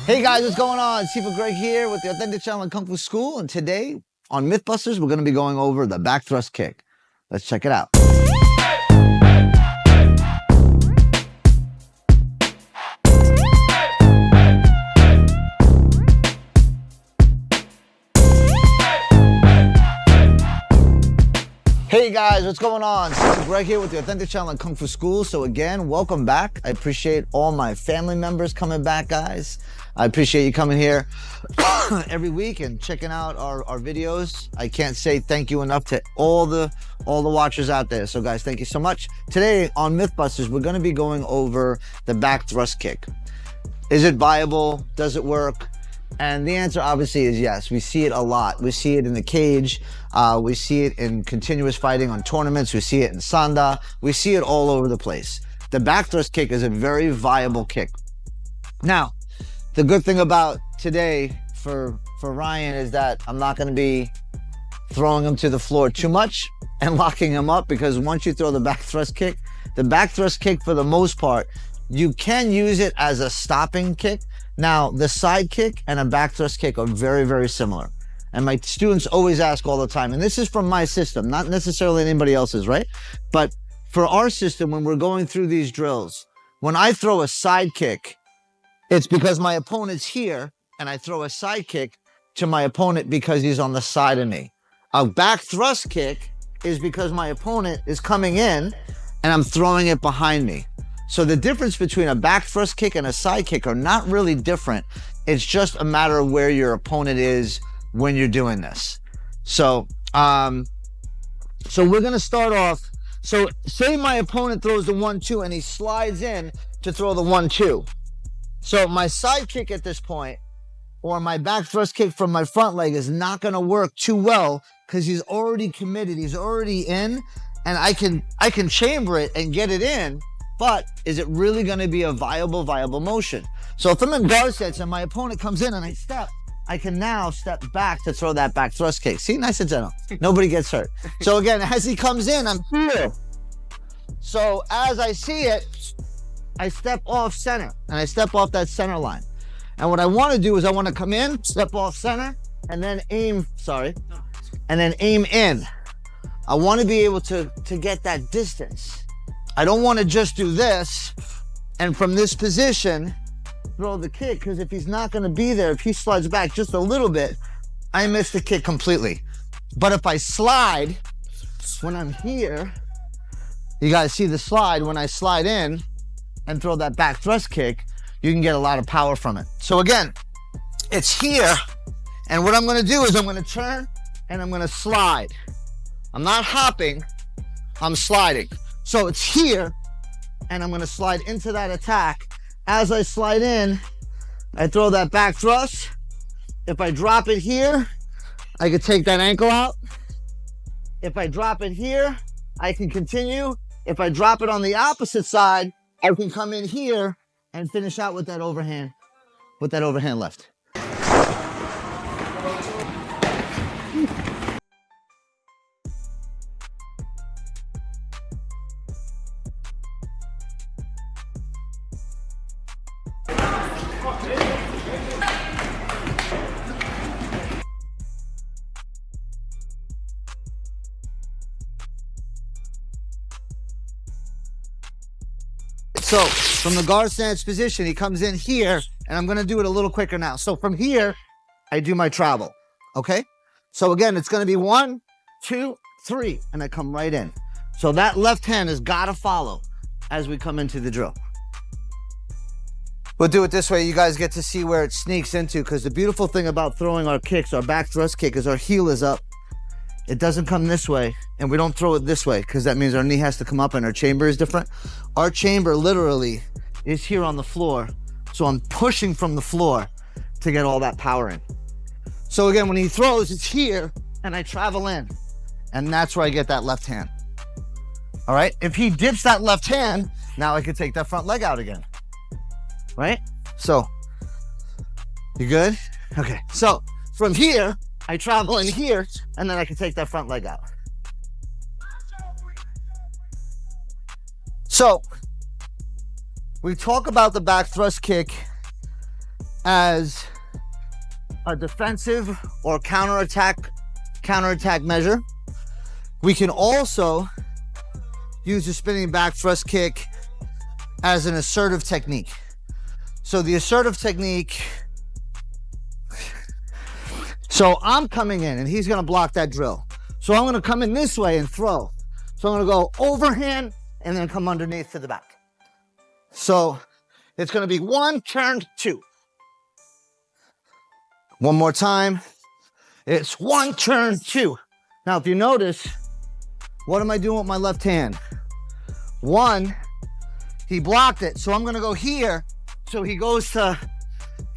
Hey guys, what's going on? Sifa Greg here with the Authentic Shaolin Kung Fu School, and today on Mythbusters, we're going to be going over the back thrust kick. Let's check it out. Hey guys, what's going on? Sifa Greg here with the Authentic Shaolin Kung Fu School. So again, welcome back. I appreciate all my family members coming back, guys. I appreciate you coming here every week and checking out our videos. I can't say thank you enough to all the watchers out there. So guys, thank you so much. Today on Mythbusters, we're going to be going over the back thrust kick. Is it viable? Does it work? And the answer obviously is yes. We see it a lot. We see it in the cage. We see it in continuous fighting on tournaments. We see it in sanda. We see it all over the place. The back thrust kick is a very viable kick. Now, the good thing about today for Ryan is that I'm not going to be throwing him to the floor too much and locking him up, because once you throw the back thrust kick for the most part, you can use it as a stopping kick. Now, the side kick and a back thrust kick are very, very similar. And my students always ask all the time, and this is from my system, not necessarily anybody else's, right? But for our system, when we're going through these drills, when I throw a side kick, it's because my opponent's here, and I throw a side kick to my opponent because he's on the side of me. A back thrust kick is because my opponent is coming in and I'm throwing it behind me. So the difference between a back thrust kick and a side kick are not really different. It's just a matter of where your opponent is when you're doing this. So, so we're gonna start off. So say my opponent throws the 1-2 and he slides in to throw the 1-2. So my side kick at this point, or my back thrust kick from my front leg, is not gonna work too well because he's already committed, he's already in, and I can chamber it and get it in, but is it really gonna be a viable motion? So if I'm in guard sets and my opponent comes in and I can now step back to throw that back thrust kick. See, nice and gentle. Nobody gets hurt. So again, as he comes in, I'm here. So as I see it, I step off center, and I step off that center line. And what I want to do is I want to come in, step off center, and then aim, and then aim in. I want to be able to get that distance. I don't want to just do this, and from this position, throw the kick, because if he's not going to be there, if he slides back just a little bit, I miss the kick completely. But if I slide, when I'm here, you guys see the slide, when I slide in and throw that back thrust kick, you can get a lot of power from it. So again, it's here, and what I'm gonna do is I'm gonna turn and I'm gonna slide. I'm not hopping, I'm sliding. So it's here, and I'm gonna slide into that attack. As I slide in, I throw that back thrust. If I drop it here, I can take that ankle out. If I drop it here, I can continue. If I drop it on the opposite side, I can come in here and finish out with that overhand left. So from the guard stance position, he comes in here, and I'm gonna do it a little quicker now. So from here, I do my travel, okay? So again, it's gonna be 1, 2, 3, and I come right in. So that left hand has gotta follow as we come into the drill. We'll do it this way. You guys get to see where it sneaks into, because the beautiful thing about throwing our kicks, our back thrust kick, is our heel is up. It doesn't come this way, and we don't throw it this way, because that means our knee has to come up and our chamber is different. Our chamber literally is here on the floor, so I'm pushing from the floor to get all that power in. So again, when he throws, it's here, and I travel in, and that's where I get that left hand. All right, if he dips that left hand, now I can take that front leg out again, right? So, you good? Okay, so from here, I travel in here, and then I can take that front leg out. So we talk about the back thrust kick as a defensive or counterattack measure. We can also use the spinning back thrust kick as an assertive technique. So the assertive technique, so I'm coming in and he's gonna block that drill. So I'm gonna come in this way and throw. So I'm gonna go overhand and then come underneath to the back. So it's gonna be 1, turn, 2. One more time. It's 1, turn, 2. Now, if you notice, what am I doing with my left hand? 1, he blocked it. So I'm gonna go here. So he goes to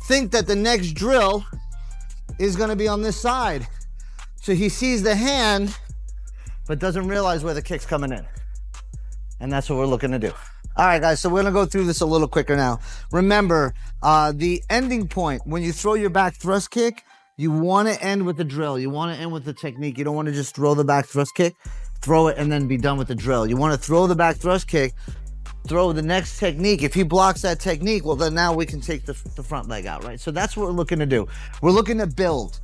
think that the next drill is gonna be on this side. So he sees the hand, but doesn't realize where the kick's coming in. And that's what we're looking to do. All right, guys, so we're gonna go through this a little quicker now. Remember, the ending point, when you throw your back thrust kick, you wanna end with the drill. You wanna end with the technique. You don't wanna just throw the back thrust kick, throw it, and then be done with the drill. You wanna throw the back thrust kick, throw the next technique. If he blocks that technique, well, then now we can take the front leg out, right? So that's what we're looking to do. We're looking to build.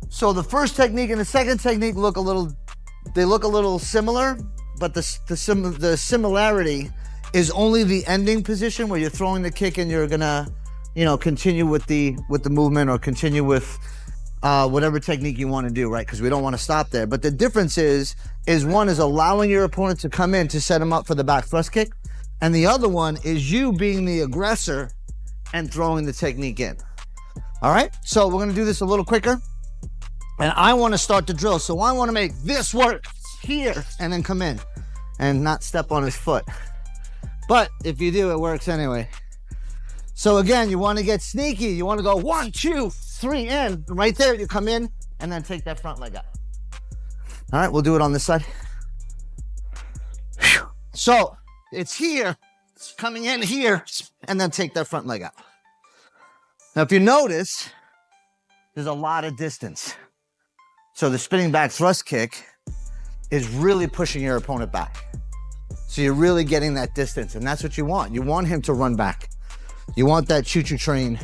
So the first technique and the second technique look a little similar, but the similarity is only the ending position where you're throwing the kick and you're gonna, continue with the movement or continue with whatever technique you want to do, right? Because we don't want to stop there. But the difference is one is allowing your opponent to come in to set him up for the back thrust kick, and the other one is you being the aggressor and throwing the technique in. All right, so we're gonna do this a little quicker, and I want to start the drill. So I want to make this work here and then come in and not step on his foot. But if you do, it works anyway. So again, you want to get sneaky. You want to go 1, 2, 3 in. Right there, you come in and then take that front leg out. All right, we'll do it on this side. So it's here, it's coming in here, and then take that front leg out. Now, if you notice, there's a lot of distance. So the spinning back thrust kick is really pushing your opponent back. So you're really getting that distance, and that's what you want. You want him to run back. You want that choo-choo train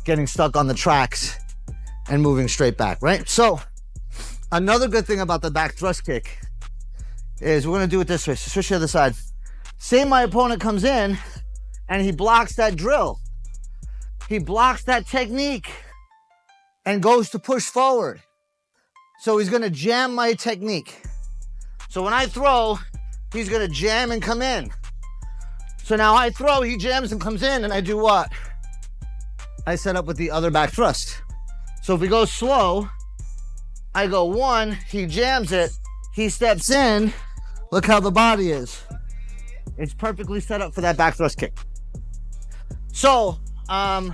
getting stuck on the tracks and moving straight back, right? So another good thing about the back thrust kick is we're gonna do it this way. So switch to the other side. Say my opponent comes in and he blocks that drill. He blocks that technique and goes to push forward. So he's gonna jam my technique. So when I throw, he's gonna jam and come in. So now I throw, he jams and comes in, and I do what? I set up with the other back thrust. So if we go slow, I go 1, he jams it, he steps in, look how the body is. It's perfectly set up for that back thrust kick. So, I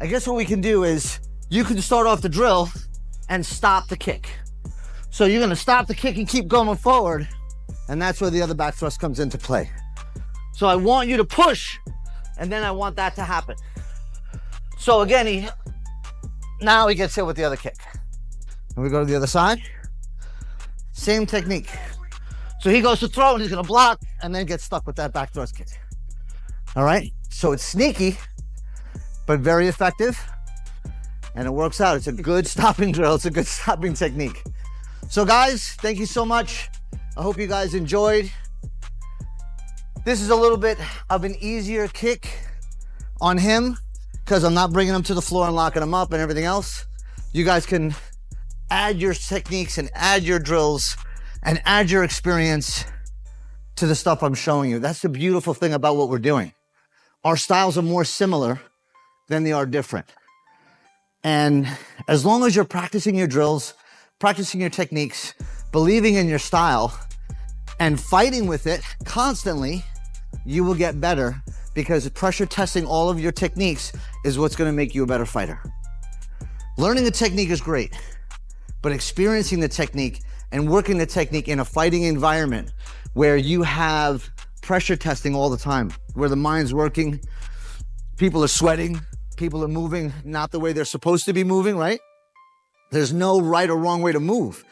guess what we can do is, you can start off the drill and stop the kick. So you're gonna stop the kick and keep going forward, and that's where the other back thrust comes into play. So I want you to push, and then I want that to happen. So again, now he gets hit with the other kick. And we go to the other side. Same technique. So he goes to throw, and he's gonna block, and then get stuck with that back thrust kick. All right, so it's sneaky, but very effective, and it works out. It's a good stopping drill. It's a good stopping technique. So guys, thank you so much. I hope you guys enjoyed. This is a little bit of an easier kick on him because I'm not bringing him to the floor and locking him up and everything else. You guys can add your techniques and add your drills and add your experience to the stuff I'm showing you. That's the beautiful thing about what we're doing. Our styles are more similar than they are different. And as long as you're practicing your drills, practicing your techniques, believing in your style, and fighting with it constantly, you will get better, because pressure testing all of your techniques is what's going to make you a better fighter. Learning a technique is great, but experiencing the technique and working the technique in a fighting environment where you have pressure testing all the time, where the mind's working, people are sweating, people are moving not the way they're supposed to be moving, right? There's no right or wrong way to move.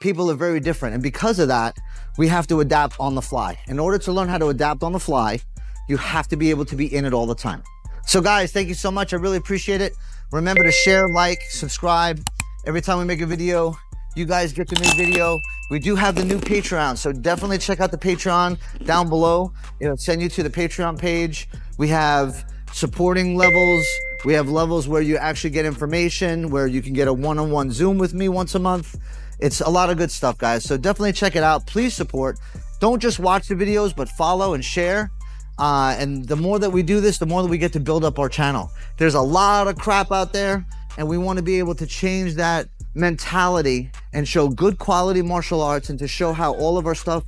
People are very different. And because of that, we have to adapt on the fly. In order to learn how to adapt on the fly, you have to be able to be in it all the time. So guys, thank you so much. I really appreciate it. Remember to share, like, subscribe. Every time we make a video, you guys get the new video. We do have the new Patreon, so definitely check out the Patreon down below. It'll send you to the Patreon page. We have supporting levels. We have levels where you actually get information, where you can get a one-on-one Zoom with me once a month. It's a lot of good stuff, guys. So definitely check it out. Please support. Don't just watch the videos, but follow and share. And the more that we do this, the more that we get to build up our channel. There's a lot of crap out there, and we want to be able to change that mentality and show good quality martial arts, and to show how all of our stuff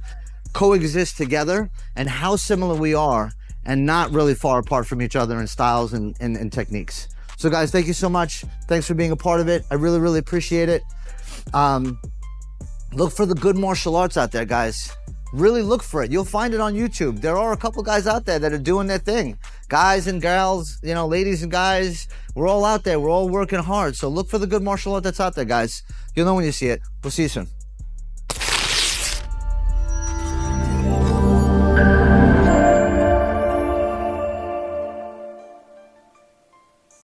coexists together and how similar we are and not really far apart from each other in styles and techniques. So guys, thank you so much. Thanks for being a part of it. I really, really appreciate it. Look for the good martial arts out there, guys. Really look for it. You'll find it on YouTube. There are a couple guys out there that are doing their thing. Guys and gals, you know, ladies and guys, we're all out there. We're all working hard. So look for the good martial art that's out there, guys. You'll know when you see it. We'll see you soon.